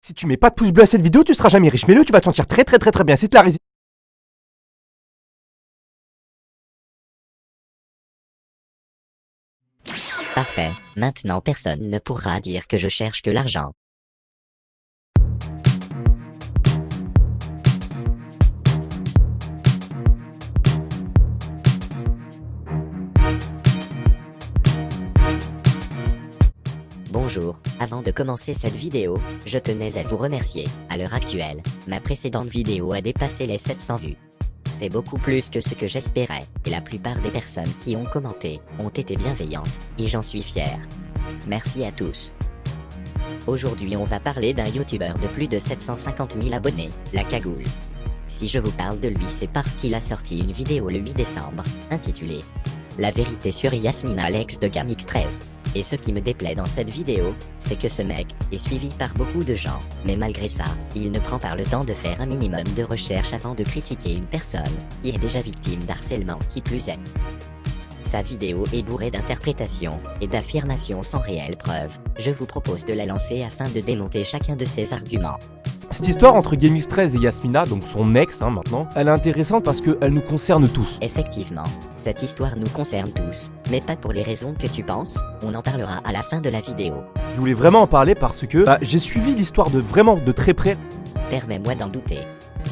Si tu mets pas de pouce bleu à cette vidéo, tu seras jamais riche. Mets-le, tu vas te sentir très bien. C'est la résistance. Parfait, maintenant personne ne pourra dire que je cherche que l'argent. Bonjour, avant de commencer cette vidéo, je tenais à vous remercier. À l'heure actuelle, ma précédente vidéo a dépassé les 700 vues. C'est beaucoup plus que ce que j'espérais, et la plupart des personnes qui ont commenté ont été bienveillantes, et j'en suis fier. Merci à tous. Aujourd'hui on va parler d'un youtubeur de plus de 750 000 abonnés, La Cagoule. Si je vous parle de lui c'est parce qu'il a sorti une vidéo le 8 décembre, intitulée « La vérité sur Yasmina l'ex de Gamix13 ». Et ce qui me déplaît dans cette vidéo, c'est que ce mec est suivi par beaucoup de gens, mais malgré ça, il ne prend pas le temps de faire un minimum de recherche avant de critiquer une personne qui est déjà victime d'harcèlement qui plus est. Sa vidéo est bourrée d'interprétations et d'affirmations sans réelle preuve. Je vous propose de la lancer afin de démonter chacun de ses arguments. Cette histoire entre Gamix13 et Yasmina, donc son ex maintenant, elle est intéressante parce qu'elle nous concerne tous. Effectivement, cette histoire nous concerne tous, mais pas pour les raisons que tu penses, on en parlera à la fin de la vidéo. Je voulais vraiment en parler parce que j'ai suivi l'histoire de très près. Permets-moi d'en douter.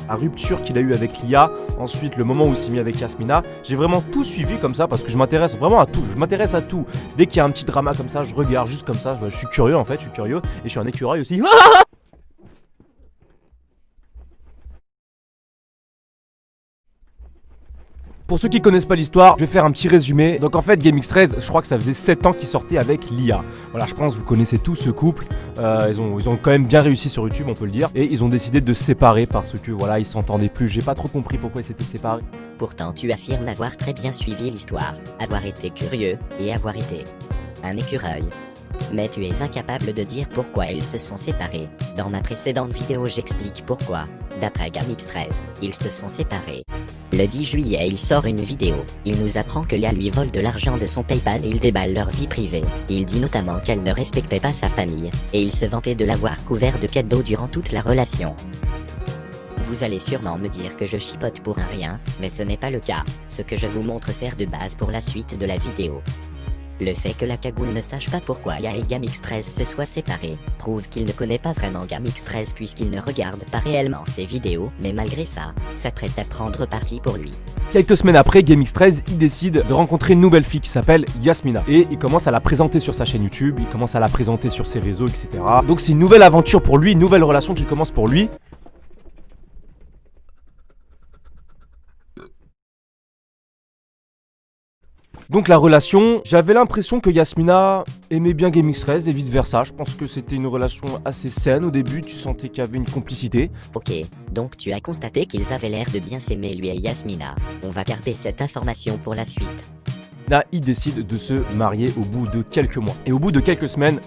La rupture qu'il a eue avec Lia, ensuite le moment où il s'est mis avec Yasmina, j'ai vraiment tout suivi comme ça parce que je m'intéresse vraiment à tout, Dès qu'il y a un petit drama comme ça, je regarde juste comme ça, je suis curieux en fait, et je suis un écureuil aussi. Pour ceux qui connaissent pas l'histoire, je vais faire un petit résumé. Donc en fait, Gamix13, je crois que ça faisait 7 ans qu'il sortait avec Lia. Voilà, je pense que vous connaissez tous ce couple. Ils ont quand même bien réussi sur YouTube, on peut le dire. Et ils ont décidé de se séparer parce que voilà, ils s'entendaient plus. J'ai pas trop compris pourquoi ils s'étaient séparés. Pourtant tu affirmes avoir très bien suivi l'histoire, avoir été curieux, et avoir été un écureuil. Mais tu es incapable de dire pourquoi ils se sont séparés. Dans ma précédente vidéo j'explique pourquoi. D'après Gamix13, ils se sont séparés. Le 10 juillet il sort une vidéo. Il nous apprend que Lia lui vole de l'argent de son PayPal et il déballe leur vie privée. Il dit notamment qu'elle ne respectait pas sa famille, et il se vantait de l'avoir couvert de cadeaux durant toute la relation. Vous allez sûrement me dire que je chipote pour un rien, mais ce n'est pas le cas. Ce que je vous montre sert de base pour la suite de la vidéo. Le fait que La Cagoule ne sache pas pourquoi Lia et Gamix13 se soient séparés, prouve qu'il ne connaît pas vraiment Gamix13 puisqu'il ne regarde pas réellement ses vidéos, mais malgré ça, s'apprête à prendre parti pour lui. Quelques semaines après, Gamix13, il décide de rencontrer une nouvelle fille qui s'appelle Yasmina. Et il commence à la présenter sur sa chaîne YouTube, il commence à la présenter sur ses réseaux, etc. Donc c'est une nouvelle aventure pour lui, une nouvelle relation qui commence pour lui. Donc la relation, j'avais l'impression que Yasmina aimait bien Gamix13 et vice versa. Je pense que c'était une relation assez saine au début, tu sentais qu'il y avait une complicité. Ok, donc tu as constaté qu'ils avaient l'air de bien s'aimer lui et Yasmina. On va garder cette information pour la suite. Là, il décide de se marier au bout de quelques mois. Et au bout de quelques semaines,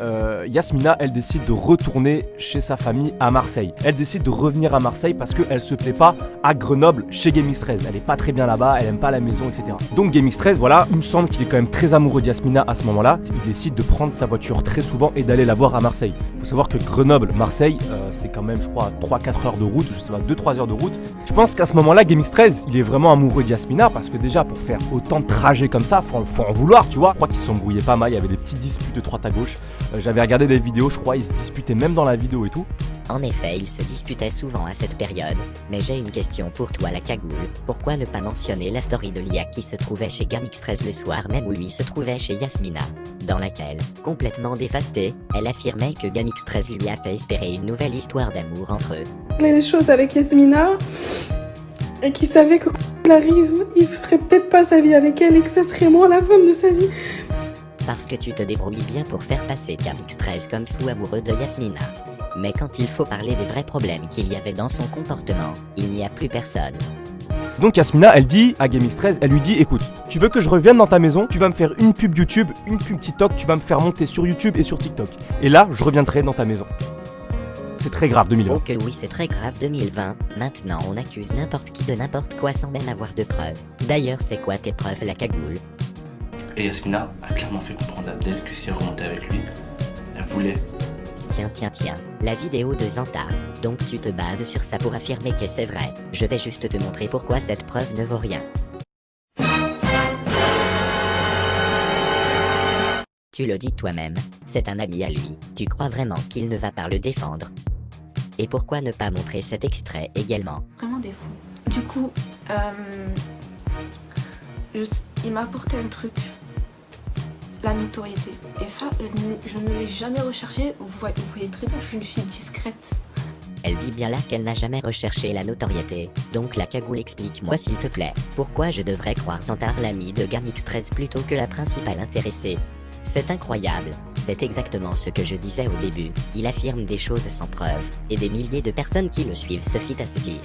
Yasmina, elle décide de retourner chez sa famille à Marseille. Elle décide de revenir à Marseille parce qu'elle se plaît pas à Grenoble chez Gamix13. Elle est pas très bien là-bas, elle aime pas la maison, etc. Donc Gamix13, voilà, il me semble qu'il est quand même très amoureux d'Yasmina à ce moment-là. Il décide de prendre sa voiture très souvent et d'aller la voir à Marseille. Faut savoir que Grenoble-Marseille, c'est quand même, je crois, 3-4 heures de route, je sais pas, 2-3 heures de route. Je pense qu'à ce moment-là, Gamix13, il est vraiment amoureux d'Yasmina parce que déjà, pour faire autant de trajets comme ça, faut en vouloir, tu vois. Je crois qu'ils s'embrouillaient pas mal, il y avait des petites disputes de droite à gauche. J'avais regardé des vidéos, je crois, ils se disputaient même dans la vidéo et tout. En effet, ils se disputaient souvent à cette période. Mais j'ai une question pour toi La Cagoule. Pourquoi ne pas mentionner la story de Lia qui se trouvait chez Gamix13 le soir même où lui se trouvait chez Yasmina, dans laquelle, complètement dévastée, elle affirmait que Gamix13 lui a fait espérer une nouvelle histoire d'amour entre eux. Il a des choses avec Yasmina et qui savait que quand il arrive, il ferait peut-être pas sa vie avec elle et que ça serait moi la femme de sa vie. Parce que tu te débrouilles bien pour faire passer Gamix13 comme fou amoureux de Yasmina. Mais quand il faut parler des vrais problèmes qu'il y avait dans son comportement, il n'y a plus personne. Donc Yasmina, elle dit à Gamix13, elle lui dit écoute, tu veux que je revienne dans ta maison, tu vas me faire une pub YouTube, une pub TikTok, tu vas me faire monter sur YouTube et sur TikTok. Et là, je reviendrai dans ta maison. C'est très grave 2020. Oh que oui, c'est très grave 2020. Maintenant, on accuse n'importe qui de n'importe quoi sans même avoir de preuves. D'ailleurs, c'est quoi tes preuves La Cagoule? Et Yasmina a clairement fait comprendre à Abdel que si elle remontait avec lui, elle voulait Tiens, la vidéo de Zantar. Donc tu te bases sur ça pour affirmer que c'est vrai. Je vais juste te montrer pourquoi cette preuve ne vaut rien. Tu le dis toi-même, c'est un ami à lui, tu crois vraiment qu'il ne va pas le défendre? Et pourquoi ne pas montrer cet extrait également? Vraiment des fous. Du coup, il m'a apporté un truc, la notoriété. Et ça, je ne l'ai jamais recherché. Vous voyez très bien que je suis une fille discrète. Elle dit bien là qu'elle n'a jamais recherché la notoriété. Donc la cagoule, explique-moi s'il te plaît, pourquoi je devrais croire Zantar, l'ami de Gamix13, plutôt que la principale intéressée? C'est incroyable, c'est exactement ce que je disais au début. Il affirme des choses sans preuve, et des milliers de personnes qui le suivent se fient à se dire.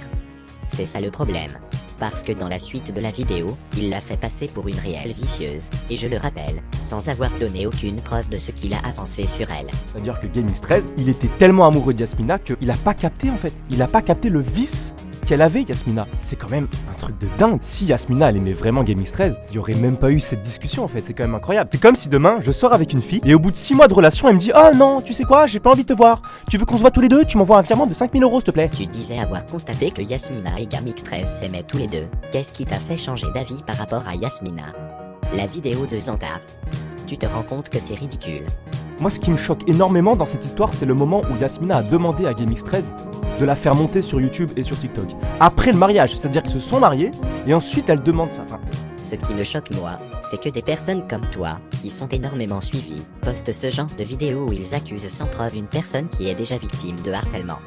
C'est ça le problème. Parce que dans la suite de la vidéo, il l'a fait passer pour une réelle vicieuse, et je le rappelle, sans avoir donné aucune preuve de ce qu'il a avancé sur elle. C'est-à-dire que Gamix13, il était tellement amoureux de Yasmina qu'il a pas capté en fait. Il a pas capté le vice qu'elle avait, Yasmina. C'est quand même un truc de dingue. Si Yasmina elle aimait vraiment Gamix13, il y aurait même pas eu cette discussion en fait. C'est quand même incroyable. C'est comme si demain je sors avec une fille et au bout de 6 mois de relation elle me dit: oh non, tu sais quoi, j'ai pas envie de te voir. Tu veux qu'on se voit tous les deux? Tu m'envoies un virement de 5000 € s'il te plaît. Tu disais avoir constaté que Yasmina et Gamix13 s'aimaient tous les deux. Qu'est-ce qui t'a fait changer d'avis par rapport à Yasmina? La vidéo de Zantar. Tu te rends compte que c'est ridicule. Moi ce qui me choque énormément dans cette histoire, c'est le moment où Yasmina a demandé à Gamix13 de la faire monter sur YouTube et sur TikTok. Après le mariage, c'est-à-dire qu'ils se sont mariés et ensuite elle demande ça. Enfin, Ce qui me choque moi, c'est que des personnes comme toi, qui sont énormément suivies, postent ce genre de vidéos où ils accusent sans preuve une personne qui est déjà victime de harcèlement.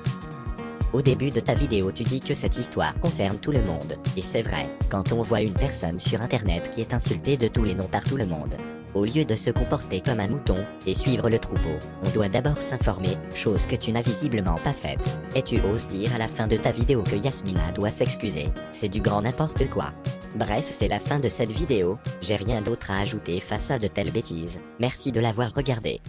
Au début de ta vidéo tu dis que cette histoire concerne tout le monde, et c'est vrai, quand on voit une personne sur internet qui est insultée de tous les noms par tout le monde, au lieu de se comporter comme un mouton, et suivre le troupeau, on doit d'abord s'informer, chose que tu n'as visiblement pas faite, et tu oses dire à la fin de ta vidéo que Yasmina doit s'excuser, c'est du grand n'importe quoi. Bref, c'est la fin de cette vidéo, j'ai rien d'autre à ajouter face à de telles bêtises, merci de l'avoir regardé.